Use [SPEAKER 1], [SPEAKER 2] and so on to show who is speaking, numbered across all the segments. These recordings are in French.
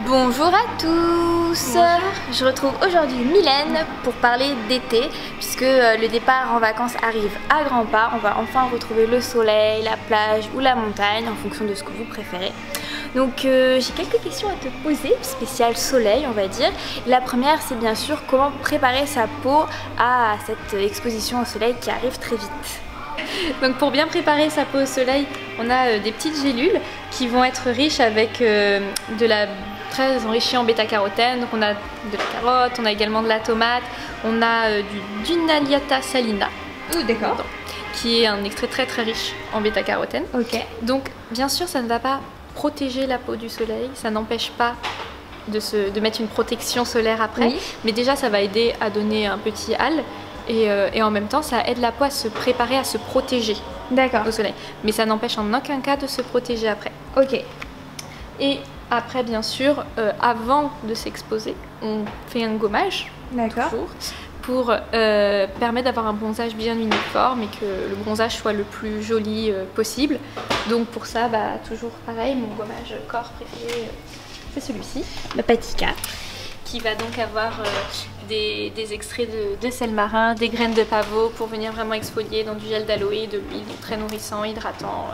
[SPEAKER 1] Bonjour à tous.
[SPEAKER 2] Bonjour.
[SPEAKER 1] Je retrouve aujourd'hui Mylène pour parler d'été puisque le départ en vacances arrive à grands pas. On va enfin retrouver le soleil, la plage ou la montagne en fonction de ce que vous préférez. Donc j'ai quelques questions à te poser, spécial soleil on va dire. La première c'est bien sûr comment préparer sa peau à cette exposition au soleil qui arrive très vite.
[SPEAKER 2] Donc pour bien préparer sa peau au soleil, on a des petites gélules qui vont être riches avec de la très enrichie en bêta-carotène. Donc on a de la carotte, on a également de la tomate, on a du Dunaliata salina.
[SPEAKER 1] D'accord.
[SPEAKER 2] Qui est un extrait très riche en bêta-carotène.
[SPEAKER 1] Ok.
[SPEAKER 2] Donc bien sûr ça ne va pas protéger la peau du soleil, ça n'empêche pas de mettre une protection solaire après,
[SPEAKER 1] Oui.
[SPEAKER 2] mais déjà ça va aider à donner un petit hâle. Et en même temps, ça aide la peau à se préparer, à se protéger
[SPEAKER 1] D'accord.
[SPEAKER 2] au soleil. Mais ça n'empêche en aucun cas de se protéger après.
[SPEAKER 1] Ok.
[SPEAKER 2] Et après, bien sûr, avant de s'exposer, on fait un gommage,
[SPEAKER 1] D'accord.
[SPEAKER 2] toujours, pour permettre d'avoir un bronzage bien uniforme et que le bronzage soit le plus joli possible. Donc pour ça, toujours pareil, mon gommage corps préféré, c'est celui-ci.
[SPEAKER 1] La Patika.
[SPEAKER 2] Qui va donc avoir des extraits de sel marin, des graines de pavot pour venir vraiment exfolier dans du gel d'aloe, de l'huile, donc très nourrissant, hydratant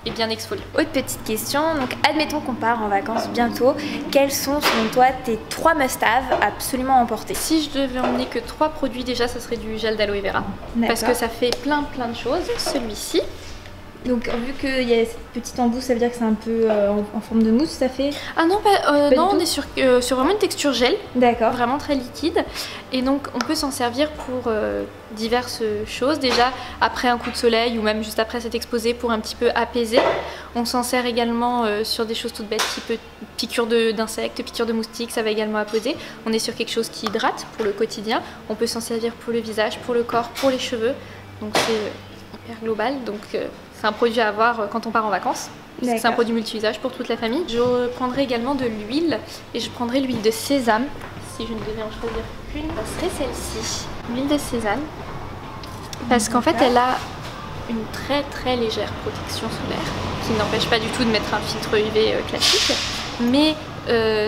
[SPEAKER 2] et bien exfoliant.
[SPEAKER 1] Autre petite question, donc admettons qu'on part en vacances bientôt, quels sont selon toi tes 3 must-have absolument emporter?
[SPEAKER 2] Si je devais emmener que 3 produits, déjà ça serait du gel d'aloe vera parce que ça fait plein de choses. Celui-ci.
[SPEAKER 1] Donc vu qu'il y a cette petite embout, ça veut dire que c'est un peu en forme de mousse, ça fait?
[SPEAKER 2] Ah non, non, on est sur vraiment une texture gel.
[SPEAKER 1] D'accord.
[SPEAKER 2] Vraiment très liquide. Et donc on peut s'en servir pour diverses choses. Déjà après un coup de soleil ou même juste après s'être exposé pour un petit peu apaiser. On s'en sert également sur des choses toutes bêtes, type piqûre d'insectes, piqûre de moustiques, ça va également apaiser. On est sur quelque chose qui hydrate pour le quotidien. On peut s'en servir pour le visage, pour le corps, pour les cheveux. Donc c'est hyper global. Donc c'est un produit à avoir quand on part en vacances. C'est un produit multi-usage pour toute la famille. Je prendrai également de l'huile et je prendrai l'huile de sésame. Si je ne devais en choisir qu'une, ça serait celle-ci. L'huile de sésame. Parce qu'en fait, elle a une très légère protection solaire qui n'empêche pas du tout de mettre un filtre UV classique. Mais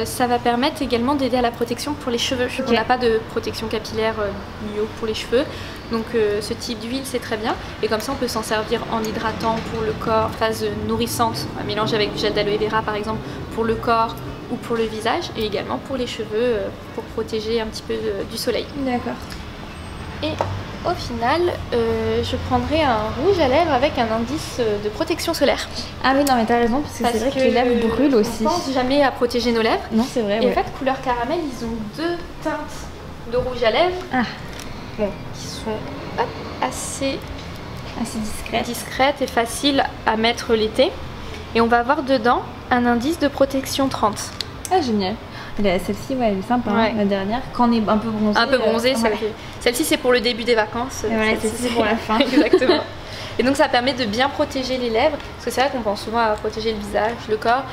[SPEAKER 2] ça va permettre également d'aider à la protection pour les cheveux. On n'a pas de protection capillaire bio pour les cheveux. Donc ce type d'huile c'est très bien et comme ça on peut s'en servir en hydratant pour le corps, phase nourrissante, à mélanger avec du gel d'aloe vera par exemple pour le corps ou pour le visage et également pour les cheveux pour protéger un petit peu du soleil.
[SPEAKER 1] D'accord.
[SPEAKER 2] Et au final je prendrai un rouge à lèvres avec un indice de protection solaire.
[SPEAKER 1] Ah oui non mais t'as raison parce que c'est vrai que les lèvres brûlent aussi.
[SPEAKER 2] On pense jamais à protéger nos lèvres.
[SPEAKER 1] Non c'est vrai.
[SPEAKER 2] Et en fait couleur caramel ils ont 2 teintes de rouge à lèvres.
[SPEAKER 1] Ah.
[SPEAKER 2] Bon, qui sont assez discrètes et faciles à mettre l'été. Et on va avoir dedans un indice de protection 30.
[SPEAKER 1] Ah génial. Celle-ci ouais, elle est sympa,
[SPEAKER 2] ouais.
[SPEAKER 1] La dernière. Quand on est un peu bronzé.
[SPEAKER 2] Un peu bronzé,
[SPEAKER 1] ouais.
[SPEAKER 2] Celle-ci c'est pour le début des vacances.
[SPEAKER 1] Et voilà, celle-ci c'est pour la fin.
[SPEAKER 2] Exactement. Et donc ça permet de bien protéger les lèvres. Parce que c'est vrai qu'on pense souvent à protéger le visage, le corps.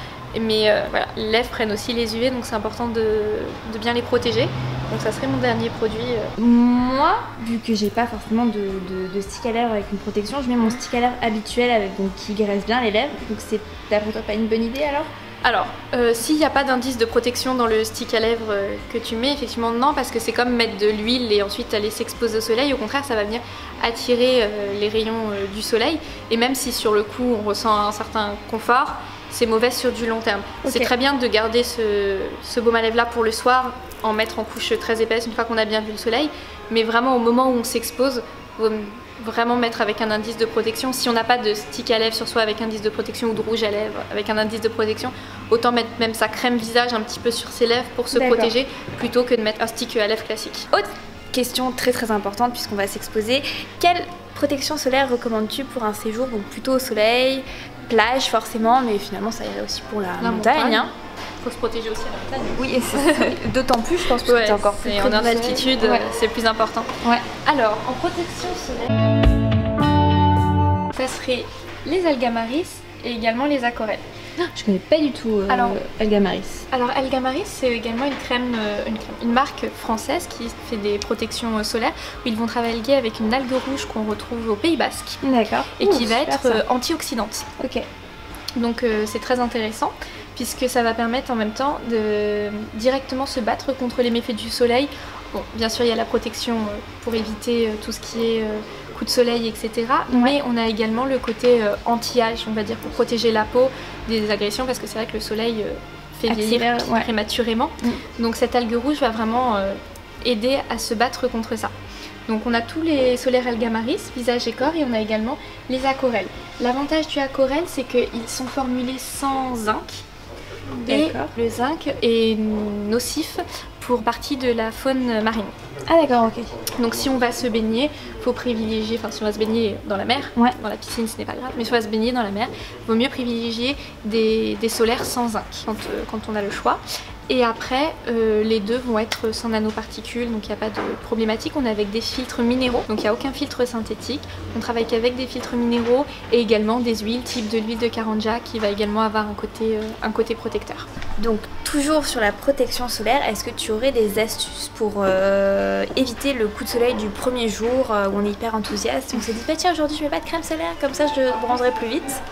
[SPEAKER 2] Mais voilà, les lèvres prennent aussi les UV, donc c'est important de bien les protéger. Donc ça serait mon dernier produit.
[SPEAKER 1] Moi, vu que j'ai pas forcément de stick à lèvres avec une protection, je mets mon stick à lèvres habituel avec, donc, qui graisse bien les lèvres. Donc c'est d'après toi pas une bonne idée alors?
[SPEAKER 2] Alors, s'il n'y a pas d'indice de protection dans le stick à lèvres que tu mets, effectivement non, parce que c'est comme mettre de l'huile et ensuite aller s'exposer au soleil. Au contraire, ça va venir attirer les rayons du soleil. Et même si sur le coup on ressent un certain confort, c'est mauvais sur du long terme. Okay. C'est très bien de garder ce baume à lèvres là pour le soir, en mettre en couche très épaisse une fois qu'on a bien vu le soleil. Mais vraiment au moment où on s'expose, vraiment mettre avec un indice de protection. Si on n'a pas de stick à lèvres sur soi avec indice de protection ou de rouge à lèvres avec un indice de protection, autant mettre même sa crème visage un petit peu sur ses lèvres pour se protéger plutôt que de mettre un stick à lèvres classique.
[SPEAKER 1] Autre question très importante puisqu'on va s'exposer. Quelle protection solaire recommandes-tu pour un séjour? Donc plutôt au soleil, plage forcément, mais finalement ça irait aussi pour la montagne. Hein.
[SPEAKER 2] Faut se protéger aussi à la montagne.
[SPEAKER 1] Oui, d'autant plus je pense que c'est encore plus
[SPEAKER 2] on est en altitude, c'est plus important.
[SPEAKER 1] Ouais.
[SPEAKER 2] Alors, en protection solaire, ça serait les algamaris et également les aquarelles.
[SPEAKER 1] Je connais pas du tout Algamaris.
[SPEAKER 2] Alors Algamaris c'est également une marque française qui fait des protections solaires où ils vont travailler avec une algue rouge qu'on retrouve au Pays Basque.
[SPEAKER 1] D'accord.
[SPEAKER 2] Et qui va être antioxydante.
[SPEAKER 1] Ok.
[SPEAKER 2] Donc c'est très intéressant puisque ça va permettre en même temps de directement se battre contre les méfaits du soleil. Bon, bien sûr, il y a la protection pour éviter tout ce qui est coups de soleil, etc. Mais on a également le côté anti-âge, on va dire, pour protéger la peau des agressions, parce que c'est vrai que le soleil fait vieillir prématurément. Donc cette algue rouge va vraiment aider à se battre contre ça. Donc on a tous les solaires Algamaris, visage et corps, et on a également les Acorel. L'avantage du Acorel, c'est qu'ils sont formulés sans zinc. Et le zinc est nocif pour partie de la faune marine.
[SPEAKER 1] Ah d'accord, ok.
[SPEAKER 2] Donc si on va se baigner, il faut privilégier, enfin si on va se baigner dans la mer, dans la piscine ce n'est pas grave, mais si on va se baigner dans la mer, il vaut mieux privilégier des solaires sans zinc quand on a le choix. Et après, les deux vont être sans nanoparticules, donc il n'y a pas de problématique. On est avec des filtres minéraux, donc il n'y a aucun filtre synthétique. On travaille qu'avec des filtres minéraux et également des huiles, type de l'huile de Karanja, qui va également avoir un côté protecteur.
[SPEAKER 1] Donc toujours sur la protection solaire, est-ce que tu aurais des astuces pour éviter le coup de soleil du premier jour où on est hyper enthousiaste? On s'est dit, bah, tiens, aujourd'hui je mets pas de crème solaire, comme ça je bronzerai plus vite.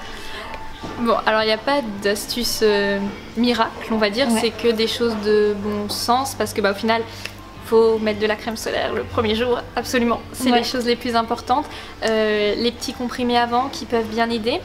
[SPEAKER 2] Bon, alors il n'y a pas d'astuce miracle, on va dire, c'est que des choses de bon sens, parce que au final, faut mettre de la crème solaire le premier jour, absolument, c'est les choses les plus importantes. Les petits comprimés avant qui peuvent bien aider,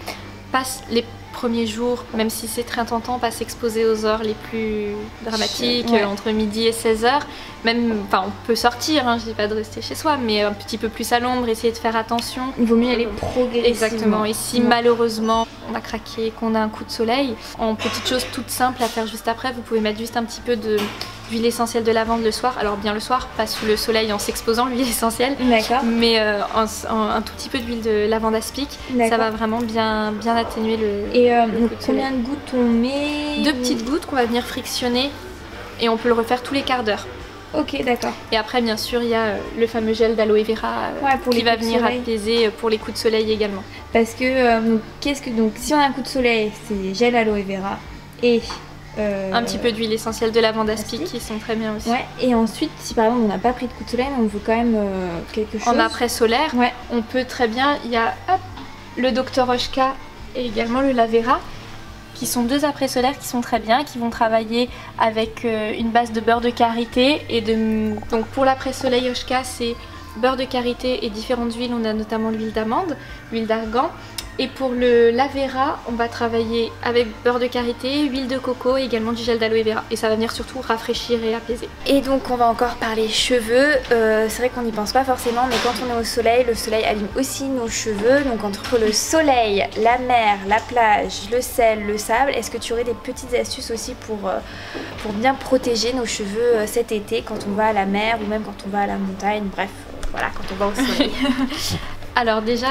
[SPEAKER 2] passe les premiers jours, même si c'est très tentant, pas s'exposer aux heures les plus dramatiques, entre midi et 16h. Même, enfin, on peut sortir, je dis pas de rester chez soi, mais un petit peu plus à l'ombre, essayer de faire attention.
[SPEAKER 1] Il vaut mieux aller progressivement.
[SPEAKER 2] Exactement. Et si malheureusement on a craqué, qu'on a un coup de soleil, en petites choses toutes simples à faire juste après, vous pouvez mettre juste un petit peu d'huile essentielle de lavande le soir. Alors bien le soir, pas sous le soleil en s'exposant, l'huile essentielle, mais un tout petit peu d'huile de lavande aspic, ça va vraiment bien atténuer le coup de soleil.
[SPEAKER 1] Combien de gouttes on met?
[SPEAKER 2] 2 petites gouttes qu'on va venir frictionner, et on peut le refaire tous les quarts d'heure.
[SPEAKER 1] Ok, d'accord.
[SPEAKER 2] Et après, bien sûr, il y a le fameux gel d'aloe vera qui va venir apaiser pour les coups de soleil également.
[SPEAKER 1] Parce que, donc si on a un coup de soleil, c'est gel aloe vera et
[SPEAKER 2] un petit peu d'huile essentielle de lavande aspic qui sont très bien aussi.
[SPEAKER 1] Ouais. Et ensuite, si par exemple on n'a pas pris de coup de soleil, mais on veut quand même quelque chose.
[SPEAKER 2] En après solaire, on peut très bien. Il y a le Dr Oshka et également le Lavera, qui sont 2 après solaires qui sont très bien, qui vont travailler avec une base de beurre de karité donc pour l'après soleil Oshka, c'est beurre de karité et différentes huiles. On a notamment l'huile d'amande, l'huile d'argan. Et pour le Lavera, on va travailler avec beurre de karité, huile de coco et également du gel d'aloe vera. Et ça va venir surtout rafraîchir et apaiser.
[SPEAKER 1] Et donc on va encore parler cheveux. C'est vrai qu'on n'y pense pas forcément, mais quand on est au soleil, le soleil abîme aussi nos cheveux. Donc entre le soleil, la mer, la plage, le sel, le sable, est-ce que tu aurais des petites astuces aussi pour bien protéger nos cheveux cet été quand on va à la mer ou même quand on va à la montagne, bref, voilà, quand on va au soleil.
[SPEAKER 2] Alors déjà,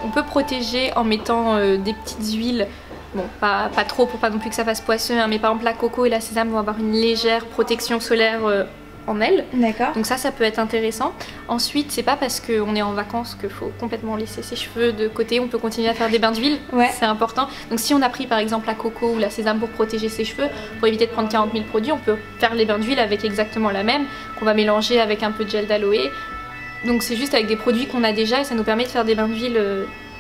[SPEAKER 2] on peut protéger en mettant des petites huiles, bon pas trop pour pas non plus que ça fasse poisseux, mais par exemple la coco et la sésame vont avoir une légère protection solaire en elles.
[SPEAKER 1] D'accord.
[SPEAKER 2] Donc ça peut être intéressant. Ensuite, c'est pas parce qu'on est en vacances qu'il faut complètement laisser ses cheveux de côté, on peut continuer à faire des bains d'huile, c'est important. Donc si on a pris par exemple la coco ou la sésame pour protéger ses cheveux, pour éviter de prendre 40 000 produits, on peut faire les bains d'huile avec exactement la même, qu'on va mélanger avec un peu de gel d'aloe. Donc c'est juste avec des produits qu'on a déjà et ça nous permet de faire des bains d'huile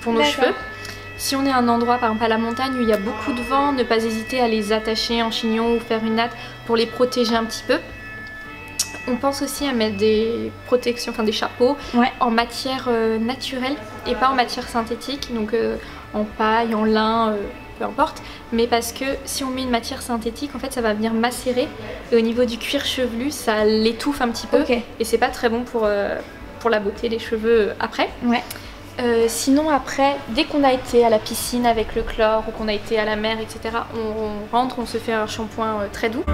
[SPEAKER 2] pour nos cheveux. Si on est à un endroit, par exemple à la montagne où il y a beaucoup de vent, ne pas hésiter à les attacher en chignon ou faire une natte pour les protéger un petit peu. On pense aussi à mettre des protections, enfin des chapeaux en matière naturelle et pas en matière synthétique, donc en paille, en lin, peu importe, mais parce que si on met une matière synthétique, en fait ça va venir macérer et au niveau du cuir chevelu ça l'étouffe un petit peu et c'est pas très bon pour la beauté des cheveux après. Sinon après, dès qu'on a été à la piscine avec le chlore ou qu'on a été à la mer, etc., on rentre, on se fait un shampoing très doux.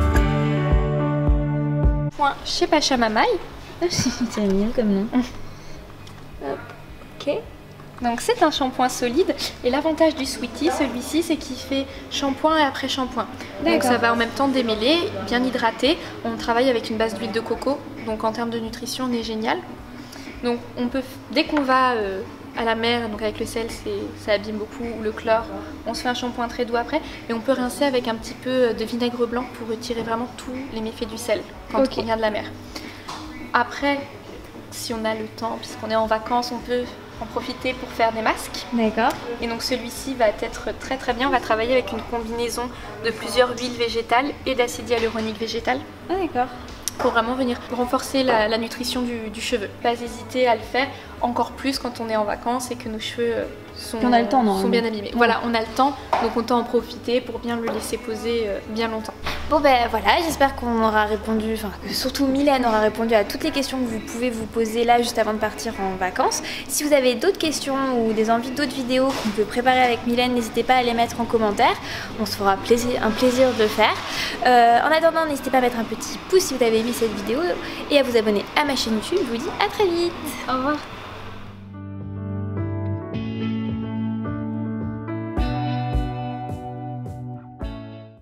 [SPEAKER 2] Chez Pachamamaï.
[SPEAKER 1] C'est mignon comme nom. Ok.
[SPEAKER 2] Donc c'est un shampoing solide et l'avantage du Sweetie, celui-ci, c'est qu'il fait shampoing et après shampoing. Donc ça va en même temps démêler, bien hydrater. On travaille avec une base d'huile de coco, donc en termes de nutrition on est génial. Donc on peut, dès qu'on va à la mer, donc avec le sel ça abîme beaucoup, ou le chlore, on se fait un shampoing très doux après et on peut rincer avec un petit peu de vinaigre blanc pour retirer vraiment tous les méfaits du sel quand on vient de la mer. Après, si on a le temps, puisqu'on est en vacances, on peut en profiter pour faire des masques.
[SPEAKER 1] D'accord.
[SPEAKER 2] Et donc celui-ci va être très très bien. On va travailler avec une combinaison de plusieurs huiles végétales et d'acide hyaluronique végétal.
[SPEAKER 1] Ah d'accord.
[SPEAKER 2] Pour vraiment venir renforcer la nutrition du cheveu. Pas hésiter à le faire, encore plus quand on est en vacances et que nos cheveux sont bien abîmés. Ouais. Voilà, on a le temps, donc autant en profiter pour bien le laisser poser bien longtemps.
[SPEAKER 1] Bon ben voilà, j'espère qu'on aura répondu, enfin que surtout Mylène aura répondu à toutes les questions que vous pouvez vous poser là juste avant de partir en vacances. Si vous avez d'autres questions ou des envies d'autres vidéos qu'on peut préparer avec Mylène, n'hésitez pas à les mettre en commentaire. On se fera un plaisir de le faire. En attendant, n'hésitez pas à mettre un petit pouce si vous avez aimé cette vidéo et à vous abonner à ma chaîne YouTube. Je vous dis à très vite.
[SPEAKER 2] Au revoir.